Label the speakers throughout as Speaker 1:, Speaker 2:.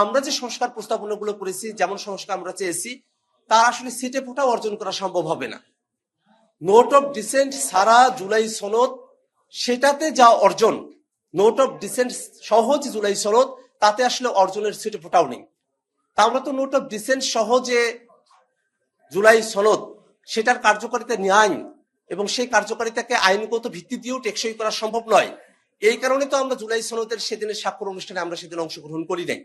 Speaker 1: আমরা যে সংস্কার প্রস্তাবনাগুলো করেছি, যেমন সংস্কার আমরা চেয়েছি, তার আসলে সিটে ফোটাও অর্জন করা সম্ভব হবে না। নোট অফ ডিসেন্ট সারা জুলাই সনদ, সেটাতে যা অর্জন, নোট অফ ডিসেন্ট সহজ জুলাই সনদ, তাতে আসলে অর্জনের সিটে ফোটাও নেই। তা আমরা তো নোট অফ ডিসেন্ট সহ যে জুলাই সনদ, সেটার কার্যকারিতা ন্যায় এবং সেই কার্যকারিতাকে আইনগত ভিত্তি দিয়েও টেকসই করা সম্ভব নয়। এই কারণে তো আমরা জুলাই সনদের সেদিনের স্বাক্ষর অনুষ্ঠানে আমরা সেদিন অংশগ্রহণ করি নাই।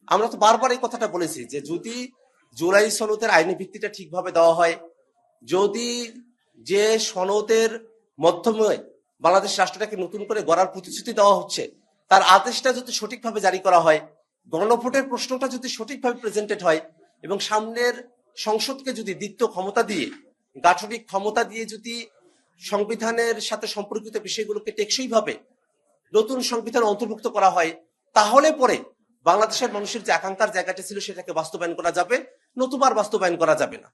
Speaker 1: আমরা তো বারবার এই কথাটা বলেছি যে যদি জুলাই সনদের আইনি ভিত্তিটা ঠিকভাবে দেওয়া হয়, যদি যে সনদের মাধ্যমে বাংলাদেশ রাষ্ট্রটাকে নতুন করে গড়ার প্রতিশ্রুতি দেওয়া হচ্ছে, তার আদেশটা যদি সঠিকভাবে জারি করা হয়, গণভোটের প্রশ্নটা যদি সঠিকভাবে প্রেজেন্টেড হয়, এবং সামনের সংসদকে যদি দ্বিতীয় ক্ষমতা দিয়ে, গাঠনিক ক্ষমতা দিয়ে যদি সংবিধানের সাথে সম্পর্কিত বিষয়গুলোকে টেকসইভাবে নতুন সংবিধানে অন্তর্ভুক্ত করা হয়, তাহলে পরে বাংলাদেশের মানুষের যে আকাঙ্ক্ষার জায়গাটা ছিল সেটাকে বাস্তবায়ন করা যাবে, নতুবা বাস্তবায়ন করা যাবে না।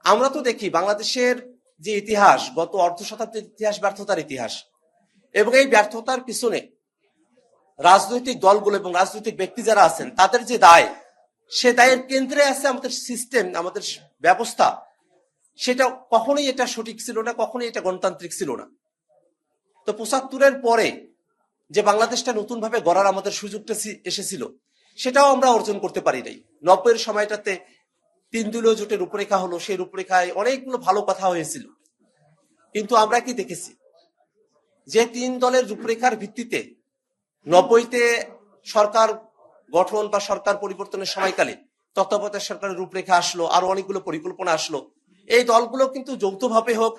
Speaker 1: আমরা তো দেখি বাংলাদেশের যে ইতিহাস, গত অর্ধ শতাব্দীর ইতিহাস ব্যর্থতার ইতিহাস, এবং এই ব্যর্থতার পিছনে রাজনৈতিক দলগুলো এবং রাজনৈতিক ব্যক্তি যারা আছেন তাদের যে দায়, সে দায়ের কেন্দ্রে আছে আমাদের সিস্টেম, আমাদের ব্যবস্থা। সেটা কখনোই এটা সঠিক ছিল না, কখনোই এটা গণতান্ত্রিক ছিল না। তো ৭৫-এর পরে যে বাংলাদেশটা নতুন ভাবে গড়ার আমাদের সুযোগটা এসেছিল, সেটাও আমরা অর্জন করতে পারি নাই। ৯০-এর সময়টাতে ৩ দলীয় জোটের রূপরেখা হলো, সেই রূপরেখায় অনেকগুলো ভালো কথা হয়েছিল, কিন্তু আমরা কি দেখেছি যে ৩ দলের রূপরেখার ভিত্তিতে ৯০-তে সরকার গঠন বা সরকার পরিবর্তনের সময়কালে তত্ত্বাবধায়ক সরকারের রূপরেখা আসলো, আরো অনেকগুলো পরিকল্পনা আসলো। এই দলগুলো কিন্তু যৌথভাবে হোক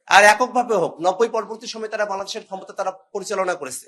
Speaker 1: আর এককভাবে হোক ৯০ পরবর্তী সময় তারা বাংলাদেশের ক্ষমতা তারা পরিচালনা করেছে।